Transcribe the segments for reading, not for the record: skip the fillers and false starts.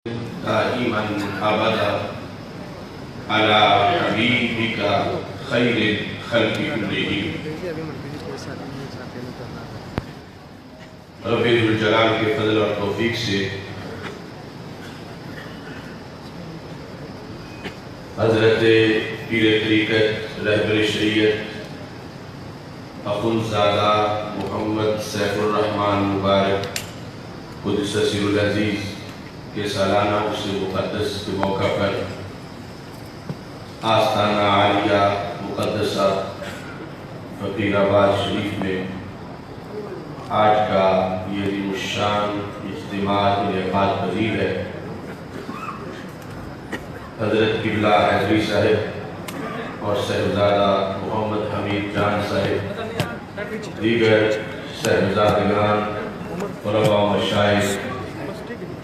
دائما أبدا على حبيبك خير الخلق كلهم۔ رب ذوالجلال کے فضل اور توفیق سے حضرت پیر طریقت رہبر شریعت اخندزادہ محمد سیف الرحمن مبارک قدس سیر العزیز کے سالانہ عرس مقدس کے موقع پر آستانہ عالیہ مقدسہ فقیر آباد شریف میں آج کا یہ عظیم الشان اجتماع انعقاد پذیر ہے۔ حضرت قبلہ حیدری صاحب اور صاحبزادہ محمد حمید جان صاحب، دیگر صاحبزادگان، علماء و مشائخ،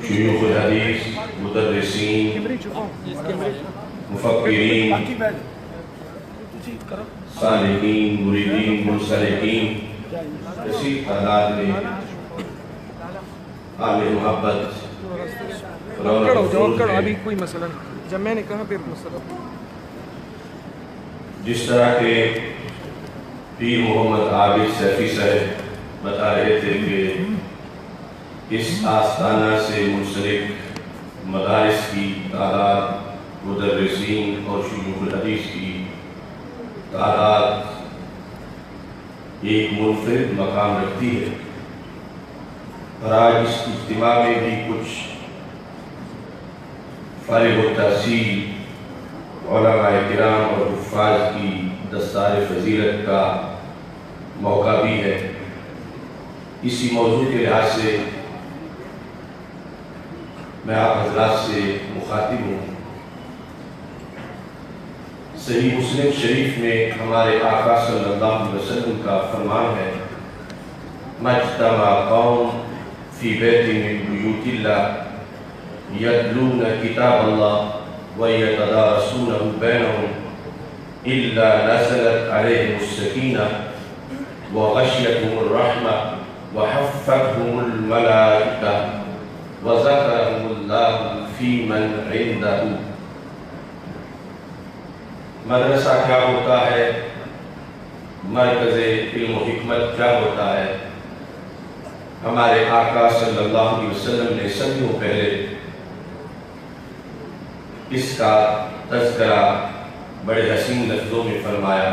شیوخ الحدیث، مدرسین، مفکرین، صالحین، مریدین، منسلکین، اسی تعداد میں اہل محبت ابھی کوئی مسئلہ نہیں، جب میں نے کہا پھر مسئلہ جس طرح کے پیر محمد عابد سیفی صاحب بتا رہے تھے کہ اس آستانہ سے منسلک مدارس کی تعداد، مدرسین اور شیوخ الحدیث کی تعداد ایک منفرد مقام رکھتی ہے، اور آج اس اجتماع میں بھی کچھ فارغ التحصیل علماء کرام اور حفاظ کی دستار فضیلت کا موقع بھی ہے۔ اسی موضوع کے لحاظ سے میں آپ حضرات سے مخاطب ہوں۔ صحیح مسلم شریف میں ہمارے آقا صلی اللہ علیہ وسلم کا فرمان ہے، مجتمع قوم فی بیت من بیوت اللہ یتلون کتاب اللہ ویتدارسونہ بینہم الا نزلت علیہم السکینہ وغشیتہم الرحمہ وحفتہم الملائکہ وذکرہم اللہ فی من عندہ۔ مدرسہ کیا ہوتا ہے، مرکز علم و حکمت کیا ہوتا ہے؟ ہمارے آقا صلی اللہ علیہ وسلم نے صدیوں پہلے اس کا تذکرہ بڑے حسین لفظوں میں فرمایا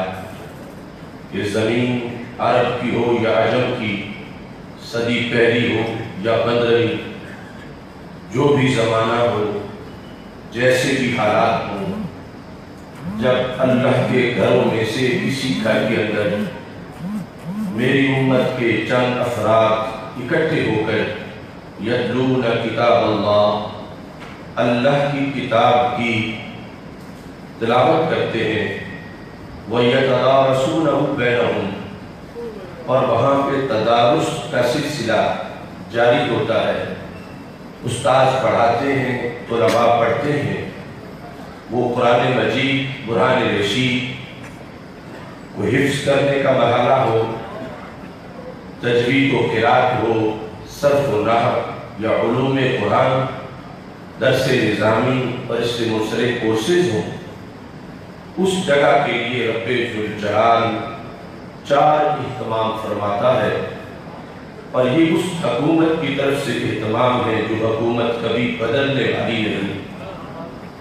کہ زمین عرب کی ہو یا عجم کی، صدی پہلی ہو یا 15ویں، جو بھی زمانہ ہو، جیسے بھی حالات ہوں، جب اللہ کے گھروں میں سے کسی گھر کے اندر میری امت کے چند افراد اکٹھے ہو کر یتلون کتاب اللہ کی کتاب کی تلاوت کرتے ہیں، وَيَتَدَارَسُونَهُ بَيْنَهُمْ، اور وہاں پہ تدارس کا سلسلہ جاری ہوتا ہے، استاد پڑھاتے ہیں، طلباء پڑھتے ہیں، وہ قرآن مجید، برہان رشید کو حفظ کرنے کا مرحلہ ہو، تجوید و قرات ہو، صرف و نحو یا علوم قرآن، درس نظامی اور اس سے منسلک کورسز ہوں، اس جگہ کے لیے رب ذوالجلال 4 اہتمام فرماتا ہے، اور یہ اس حکومت کی طرف سے اہتمام ہے جو حکومت کبھی بدلنے والی نہیں،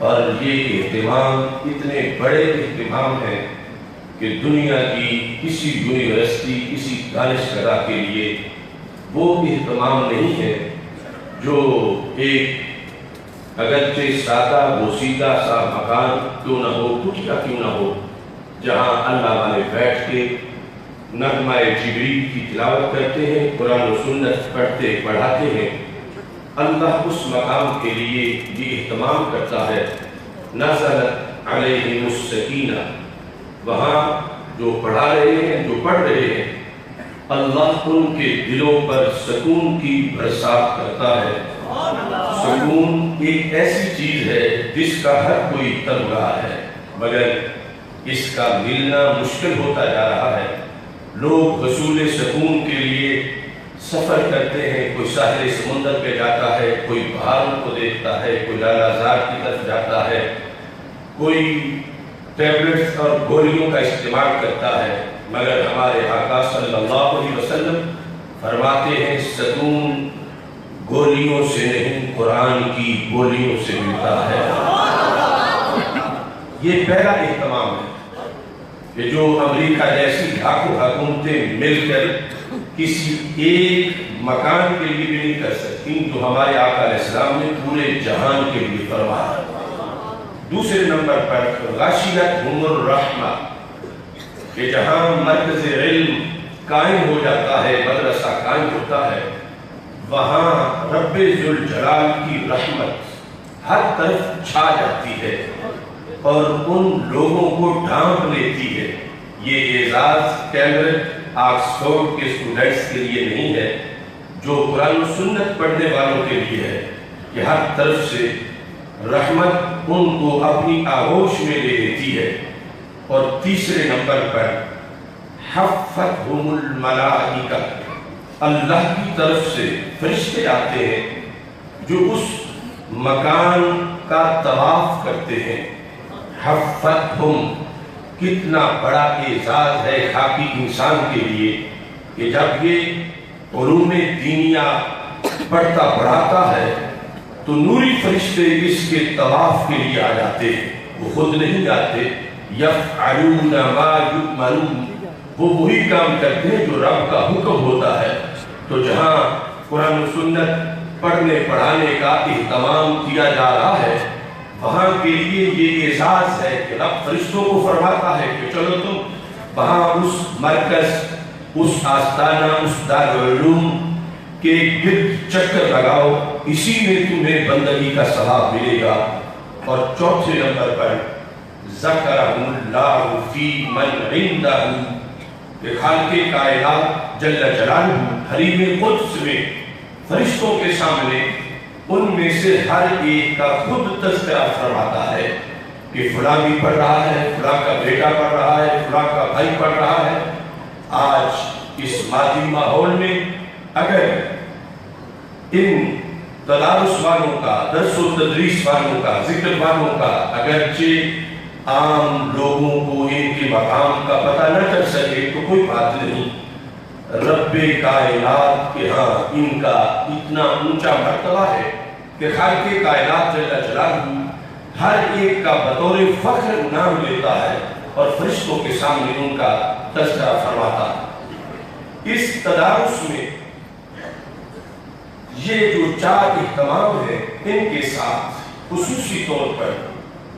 اور یہ اہتمام اتنے بڑے اہتمام ہیں کہ دنیا کی کسی یونیورسٹی، کسی دانشگاہ کے لیے وہ اہتمام نہیں ہے جو ایک اگرچہ سادہ بوسیدہ سا مکان کیوں نہ ہو، کچھ کیوں نہ ہو، جہاں اللہ والے بیٹھ کے نغمہ جبریل کی تلاوت کرتے ہیں، قرآن و سنت پڑھتے پڑھاتے ہیں۔ اللہ اس مقام کے لیے یہ اہتمام کرتا ہے، نزلت علیہم السکینہ، وہاں جو پڑھا رہے ہیں، جو پڑھ رہے ہیں، اللہ ان کے دلوں پر سکون کی برسات کرتا ہے۔ سکون ایک ایسی چیز ہے جس کا ہر کوئی طلب رہا ہے، مگر اس کا ملنا مشکل ہوتا جا رہا ہے۔ لوگ حصول سکون کے لیے سفر کرتے ہیں، کوئی ساحل سمندر پہ جاتا ہے، کوئی پہاڑوں کو دیکھتا ہے، کوئی لالا زار کی طرف جاتا ہے، کوئی ٹیبلٹس اور گولیوں کا استعمال کرتا ہے، مگر ہمارے آقا صلی اللہ علیہ وسلم فرماتے ہیں سکون گولیوں سے نہیں قرآن کی گولیوں سے ملتا ہے۔ یہ پہلا اہتمام ہے کہ جو امریکہ جیسی لاکھوں حکومتیں مل کر کسی ایک مکان کے لیے بھی نہیں کر سکتی جو ہمارے آقا علیہ السلام نے پورے جہان کے لیے فرمایا۔ دوسرے نمبر پر غاشیتہم الرحمہ، کہ جہاں مرکز علم قائم ہو جاتا ہے، مدرسہ قائم ہوتا ہے، وہاں رب ذوالجلال کی رحمت ہر طرف چھا جاتی ہے اور ان لوگوں کو ڈھانپ لیتی ہے۔ یہ اعزاز کیمبرج آکسفورڈ کے اسٹوڈنٹس کے لیے نہیں ہے، جو قرآن و سنت پڑھنے والوں کے لیے ہے، کہ ہر طرف سے رحمت ان کو اپنی آغوش میں لے لیتی ہے۔ اور تیسرے نمبر پر حفتہم الملائکہ، اللہ کی طرف سے فرشتے آتے ہیں جو اس مکان کا طواف کرتے ہیں۔ حفتہم، کتنا بڑا اعزاز ہے خاکی انسان کے لیے کہ جب یہ علوم دینیا پڑھتا پڑھاتا ہے تو نوری فرشتے اس کے طواف کے لیے آ جاتے ہیں، وہ خود نہیں جاتے۔ یفعلون ما یؤمرون، وہ وہی کام کرتے ہیں جو رب کا حکم ہوتا ہے۔ تو جہاں قرآن و سنت پڑھنے پڑھانے کا اہتمام کیا جا رہا ہے، وہاں کے لیے یہ احساس ہے کہ رب فرشتوں کو فرماتا ہے کہ چلو تم وہاں اس مرکز، اس آستانہ، اس دارالعلوم کے گرد چکر لگاؤ، اسی میں تمہیں بندگی کا ثواب ملے گا۔ اور چوتھے نمبر پر ذکرہم اللہ فی من عندہ، کہ خالق کائنات جل جلالہ حریم قدس میں فرشتوں کے سامنے ان میں سے ہر ایک کا خود تذکرہ فرماتا ہے کہ فلاں بھی پڑھ رہا ہے، فلاں کا بیٹا پڑھ رہا ہے، فلاں کا بھائی پڑھ رہا ہے۔ آج اس مادی ماحول میں اگر ان تدارس والوں کا، درس و تدریس والوں کا، ذکر والوں کا اگرچہ عام لوگوں کو ان کے مقام کا پتہ نہ کر سکے تو کوئی بات نہیں، رب کائنات کے ہاں ان کا اتنا اونچا مرتبہ ہے کہ خالق کائنات جل جلالہ ہر ایک کا بطور فخر نام لیتا ہے اور فرشتوں کے سامنے ان کا تذکرہ فرماتا ہے۔ اس تدارس میں یہ جو چار اہتمام ہیں، ان کے ساتھ خصوصی طور پر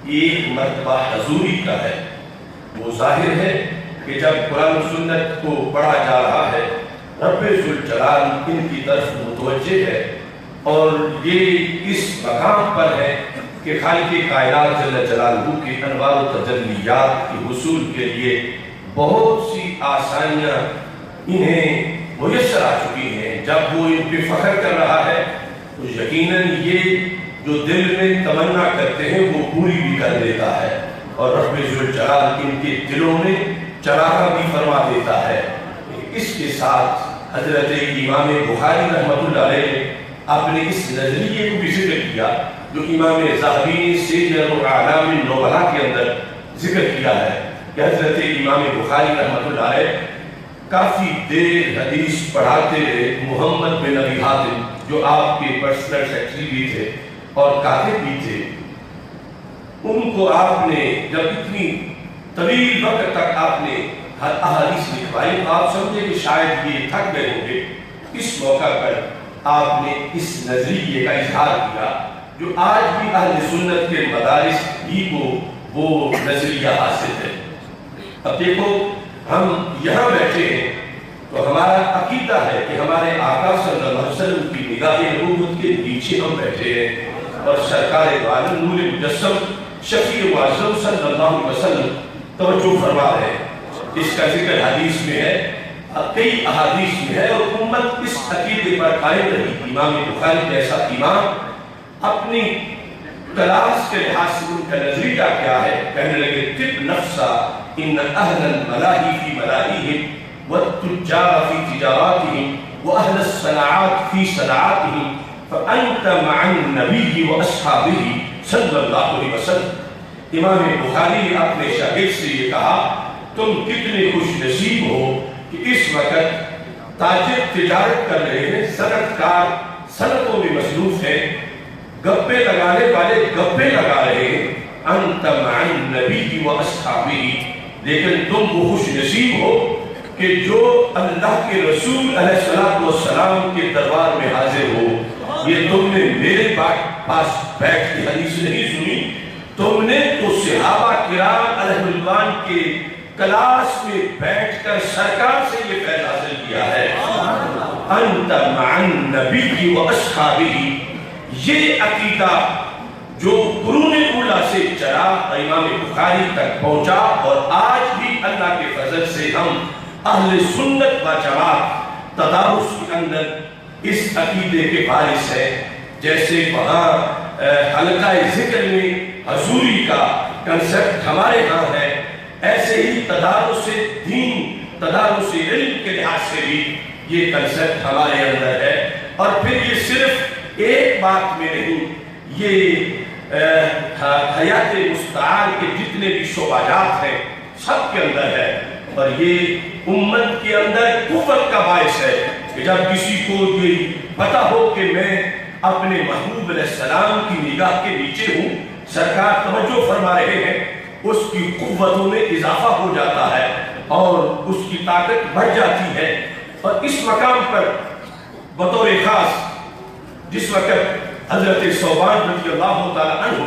ایک مرتبہ حضوری کا ہے۔ وہ ظاہر ہے کہ جب قرآن و سنت کو پڑھا جا رہا ہے، رب ذوالجلال ان کی طرف متوجہ ہے اور یہ اس مقام پر ہے کہ خالق کائنات جل جلالہ کے انوار و تجلیات کے حصول کے لیے بہت سی آسانیاں انہیں میسر آ چکی ہیں۔ جب وہ ان پہ فخر کر رہا ہے تو یقیناً یہ جو دل میں تمنا کرتے ہیں وہ پوری بھی کر دیتا ہے، اور رب ذوالجلال ان کے دلوں میں چراغاں بھی فرما دیتا ہے۔ اس کے ساتھ حضرت امام بخاری رحمۃ اللہ علیہ نے اپنے اس نظریے کو بھی ذکر کیا جو امام ذہبی نے سیر اعلام النبلاء کے اندر ذکر کیا ہے کہ حضرت امام بخاری رحمۃ اللہ علیہ کافی دیر حدیث پڑھاتے رہے۔ محمد بن ابی حاتم جو آپ کے پرسنل سیکرٹری بھی تھے اور کاتب بھی تھے، ان کو آپ نے جب اتنی طویل وقت تک آپ نے احادیث لکھوائی تو آپ سمجھے کہ شاید یہ تھک گئے ہوں گے۔ اس موقع پر آپ نے اس نظریے کا اظہار کیا جو آج بھی اہل سنت کے مدارس ہی کو وہ نظریہ حاصل ہے۔ اب دیکھو ہم یہاں بیٹھے ہیں تو ہمارا عقیدہ ہے کہ ہمارے آقا صلی اللہ علیہ وسلم کی نگاہ نبوت کے نیچے ہم بیٹھے ہیں اور سرکار دو عالم نور مجسم شفیع معظم صلی اللہ علیہ وسلم توجہ فرما رہے ہیں۔ اس کا ذکر حدیث میں ہے، کئی احادیث میں ہے، اور امت اس عقیدے پر قائم رہی۔ امام بخاری جیسا امام اپنی کلاس کے لحاظ سے ان کا نظریہ کیا ہے، کہنے لگے طب نفسا ان اہل الملاہی فی ملاہیہم والتجار فی تجاراتہم وأهل الصناعات في صناعاتهم فأنت مع النبي وأصحابه صلی اللہ علیہ وسلم۔ امام بخاری نے اپنے شاگرد سے یہ کہا تم کتنے خوش نصیب ہو کہ اس وقت تاجر تجارت کر رہے ہیں، صنعت کار صنعتوں میں مصروف ہیں، گپے لگانے والے گپے لگا رہے ہیں، انت مع النبی و اصحابہ، لیکن تم وہ خوش نصیب ہو کہ جو اللہ کے رسول علیہ السلام کے دربار میں حاضر ہو۔ یہ تم نے میرے پاس بیٹھ کے حدیث نہیں سنی، تم نے تو صحابہ کرام علیہ رضوان کے کلاس میں بیٹھ کر سرکار سے یہ فیض حاصل کیا ہے۔ انت مع النبی و اصحابہ، یہ عقیدہ جو قرون اولیٰ سے چلا اور امام بخاری تک پہنچا، اور آج بھی اللہ کے فضل سے ہم اہل سنت و جماعت تدارس کے اندر اس عقیدے کے وارث ہیں۔ جیسے وہاں حلقہ ذکر میں حضوری کا کنسپٹ ہمارے ہاں ہے، ایسے ہی تدارس دین تدارس علم کے لحاظ سے بھی یہ کنسپٹ ہمارے اندر ہے۔ اور پھر یہ صرف ایک بات میں نہیں، یہ حیات مستعار کے جتنے بھی شعبات ہیں سب کے اندر ہے، اور یہ امت کے اندر قوت کا باعث ہے کہ جب کسی کو یہ پتہ ہو کہ میں اپنے محبوب علیہ السلام کی نگاہ کے نیچے ہوں، سرکار توجہ فرما رہے ہیں، اس کی قوتوں میں اضافہ ہو جاتا ہے اور اس کی طاقت بڑھ جاتی ہے۔ اور اس مقام پر بطور خاص جس وقت حضرت ثوبان رضی اللہ تعالیٰ عنہ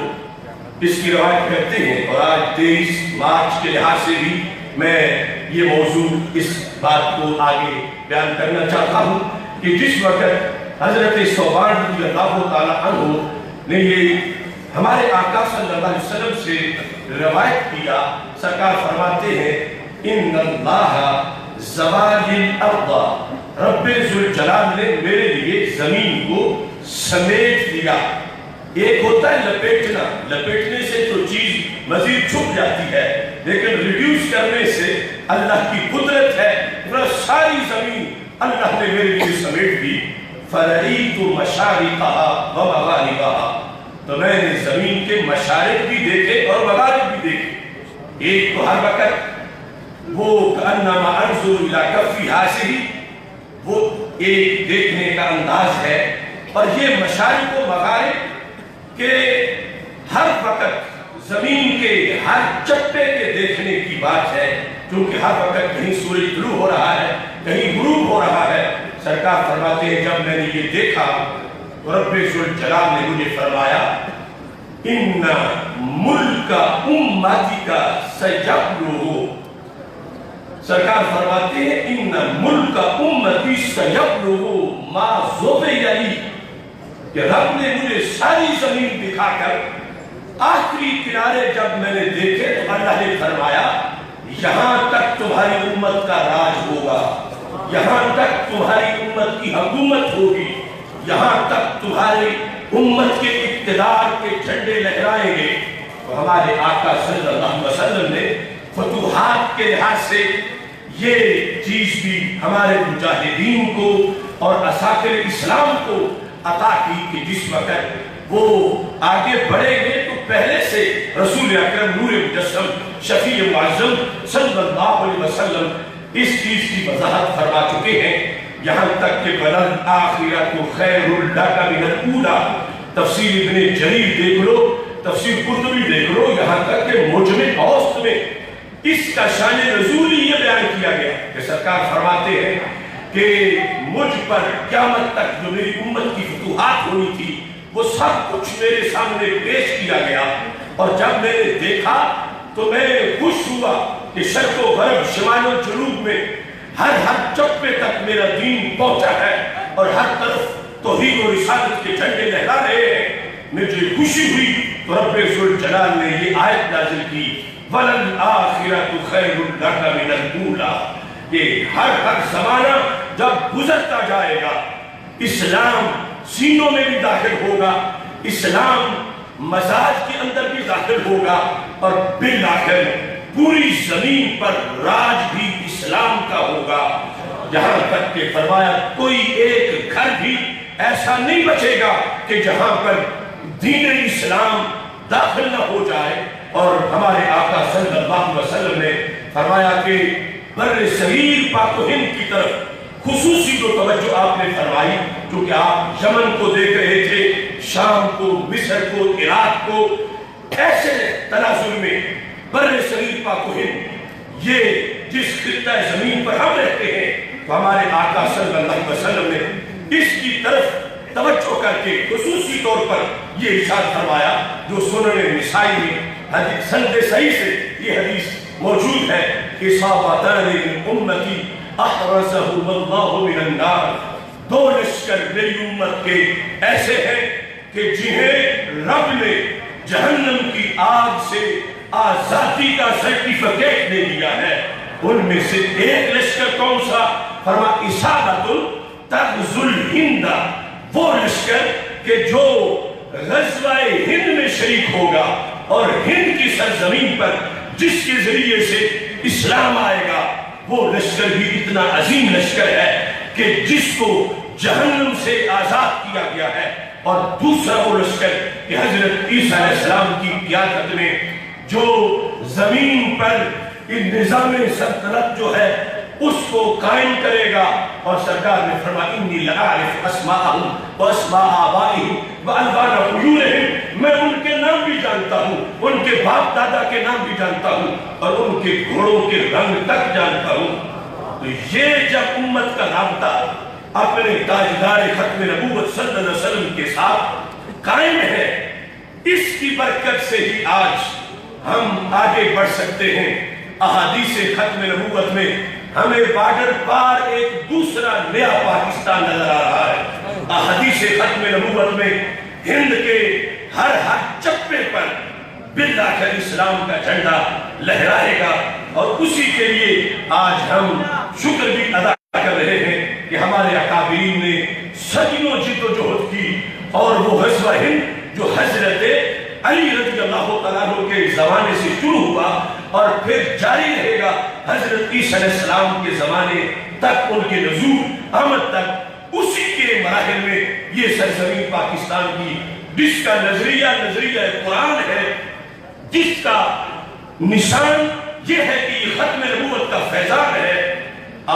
اس کی روایت کرتے ہیں، اور آج 23 مارچ کے لحاظ سے بھی میں یہ موضوع اس بات کو آگے بیان کرنا چاہتا ہوں کہ جس وقت حضرت ثوبان رضی اللہ تعالیٰ عنہ نے یہ ہمارے آقا صلی اللہ علیہ وسلم سے روایت کیا، سرکار فرماتے ہیں ان اللہ زوال الارض، رب ذوالجلال نے میرے لیے زمین کو سمیٹ دیا۔ ایک ہوتا ہے لپیٹنا، لپیٹنے سے تو چیز مزید چھپ جاتی ہے، لیکن ریڈیوس کرنے سے اللہ کی قدرت ہے، وہ ساری زمین اللہ نے میرے لیے سمیٹ دی۔ فَرَئِيتُ مَشَارِقَهَا وَمَغَارِبَهَا، تو میں نے زمین کے مشارق بھی دیکھے اور مغارب بھی دیکھے۔ ایک تو ہر وقت وہ کأنما انظر الى کفی حاصلی، وہ ایک دیکھنے کا انداز ہے، اور یہ مشارق و مغارب کے ہر وقت زمین کے ہر چپے کے دیکھنے کی بات ہے، کیونکہ ہر وقت کہیں سورج طلوع ہو رہا ہے، کہیں غروب ہو رہا ہے۔ سرکار فرماتے ہیں جب میں نے یہ دیکھا تو رب ذوالجلال نے مجھے فرمایا ان ملک امتک سیبلغ، سرکار فرماتے ہیں ان ملک امتی سیبلغ ما ذبح لی، کہ رب نے مجھے ساری زمین دکھا کر آخری کنارے جب میں نے دیکھے تو اللہ نے فرمایا یہاں تک تمہاری امت کا راج ہوگا، یہاں تک تمہاری امت کی حکومت ہوگی، یہاں تک تمہاری امت کے اقتدار کے جھنڈے لہرائیں گے۔ تو ہمارے آقا صلی اللہ علیہ وسلم نے فتوحات کے لحاظ سے یہ چیز بھی ہمارے مجاہدین کو اور اساطیر اسلام کو عطا کی کہ جس وقت وہ آگے بڑھیں گے تو پہلے سے رسول اکرم نور مجسم شفیع معظم صلی اللہ علیہ وسلم اس چیز کی وضاحت فرما چکے ہیں، یہاں تک کہ وَلَلْآخِرَةُ خَيْرٌ لَكَ مِنَ الْأُولَىٰ، تفسیر ابن جریر دیکھ لو، تفسیر قرطبی دیکھ لو، یہاں تک کہ مجمع اوسط میں اس کا شان نزول یہ بیان کیا گیا کہ سرکار فرماتے ہیں کہ مجھ پر قیامت تک جو میری امت کی فتوحات ہونی تھی وہ سب کچھ میرے سامنے پیش کیا گیا، اور جب میں نے دیکھا تو میں خوش ہوا کہ شرق و غرب شمال و جنوب میں ہر چپے تک میرا دین پہنچا ہے اور ہر طرف توحید و رسالت کے جھنڈے لہرا رہے ہیں۔ مجھے خوشی ہوئی تو رب ذوالجلال نے یہ آیت نازل کی وَلَلْآخِرَةُ خَيْرٌ لَكَ مِنَ الْأُولَىٰ، کہ ہر زمانہ جب گزرتا جائے گا اسلام سینوں میں بھی داخل ہوگا، اسلام مزاج کے اندر بھی داخل ہوگا، اور بالآخر پوری زمین پر راج بھی اسلام کا ہوگا۔ یہاں تک کہ فرمایا کوئی ایک گھر بھی ایسا نہیں بچے گا کہ جہاں پر دین اسلام داخل نہ ہو جائے۔ اور ہمارے آقا صلی اللہ علیہ وسلم نے فرمایا کہ بر صغیر پاک و ہند کی طرف خصوصی جو توجہ آپ نے فرمائی، کیونکہ آپ یمن کو دیکھ رہے تھے، شام کو، مصر کو، عراق کو، ایسے تناظر میں بر صغیر پاک و ہند، یہ جس خطہ زمین پر ہم رہتے ہیں، تو ہمارے آقا صلی اللہ علیہ وسلم نے اس کی طرف توجہ کر کے خصوصی طور پر یہ ارشاد فرمایا، جو سنن نسائی میں حدیث سند صحیح سے یہ حدیث موجود ہے کہ صابتان من امتی احرزہم اللہ من النار، دو لشکر میری امت کے ایسے ہیں کہ جنہیں رب نے جہنم کی آگ سے آزادی کا سرٹیفکیٹ دے دیا ہے۔ ان میں سے ایک لشکر کون سا؟ فرما اصابت تغزو الہند، وہ لشکر کہ جو غزوہ ہند میں شریک ہوگا اور ہند کی سرزمین پر جس کے ذریعے سے اسلام آئے گا، وہ لشکر بھی اتنا عظیم لشکر ہے کہ جس کو جہنم سے آزاد کیا گیا ہے۔ اور دوسرا وہ لشکر کہ حضرت عیسیٰ علیہ السلام کی قیادت میں جو زمین پر نظام سلطنت جو ہے اس کو قائم کرے گا۔ اور سرکار نے فرمایا انی لأعرف اسماءہم و اسماء آبائہم و الوان عیونہم، میں ان کے نام بھی جانتا ہوں، ان کے باپ دادا کے نام بھی جانتا ہوں، اور ان کے گھوڑوں کے رنگ تک جانتا ہوں۔ تو یہ جب امت کا رابطہ اپنے تاجدار ختم نبوت صلی اللہ علیہ وسلم کے ساتھ قائم ہے، اس کی برکت سے ہی آج ہم آگے بڑھ سکتے ہیں۔ احادیث ختم نبوت میں ہمیں بارڈر پار ایک دوسرا نیا پاکستان نظر آ رہا ہے۔ احادیث ختم نبوت میں ہند کے ہر چپے پر بالآخر اسلام کا جھنڈا لہرائے گا، اور اسی کے لیے آج ہم شکر بھی ادا کر رہے ہیں کہ ہمارے اکابرین نے صدیوں جد و جہد کی، اور وہ غزوہ ہند جو حضرت علی رضی اللہ تعالیٰ عنہ کے زمانے سے شروع ہوا اور پھر جاری رہے گا حضرت عیسیٰ علیہ السلام کے زمانے تک، ان کے نزول آمد تک، اسی کے مراحل میں یہ سرزمین پاکستان کی جس کا نظریہ قرآن ہے، جس کا نشان یہ ہے کہ یہ ختم نبوت کا فیضان ہے،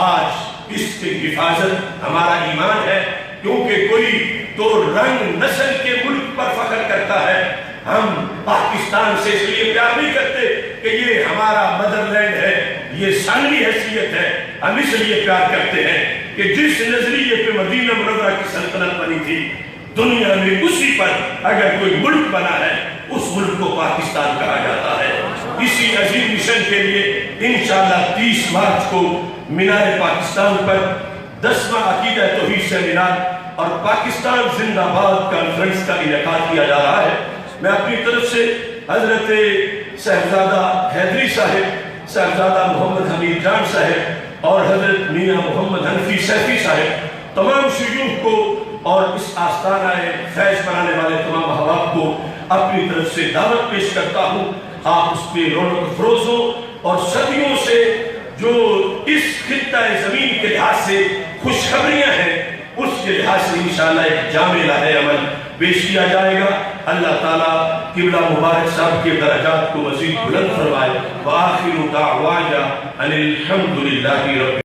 آج اس کی حفاظت ہمارا ایمان ہے۔ کیونکہ کوئی تو رنگ نسل کے ملک پر فخر کرتا ہے، ہم پاکستان سے اس لیے پیار نہیں کرتے کہ یہ ہمارا مدر لینڈ ہے، یہ ثانوی حیثیت ہے، ہم اس لیے پیار کرتے ہیں کہ جس نظریے پہ مدینہ منورہ کی سلطنت بنی تھی، دنیا میں اسی پر اگر کوئی ملک بنا ہے اس ملک کو پاکستان کہا جاتا ہے۔ اسی عظیم مشن کے لیے انشاءاللہ 30 مارچ کو مینار پاکستان پر 10واں عقیدہ توحید سیمینار اور پاکستان زندہ باد کانفرنس کا انعقاد کیا جا رہا ہے۔ میں اپنی طرف سے حضرت صاحبزادہ حیدری صاحب، صاحبزادہ محمد حمید جان صاحب اور حضرت میاں محمد حنفی سیفی صاحب، تمام شیوخ کو اور اس آستانہ فیض بنانے والے تمام احباب کو اپنی طرف سے دعوت پیش کرتا ہوں۔ آپ اس پہ رونق افروز ہو، اور صدیوں سے جو اس خطہ زمین کے لحاظ سے خوشخبریاں ہیں، اس کے لحاظ سے انشاءاللہ ایک جامع راہ عمل پیش کیا جائے گا۔ اللہ تعالیٰ قبلہ مبارک صاحب کے درجات کو مزید بلند فرمائے۔ وآخر دعوانا ان الحمدللہ رب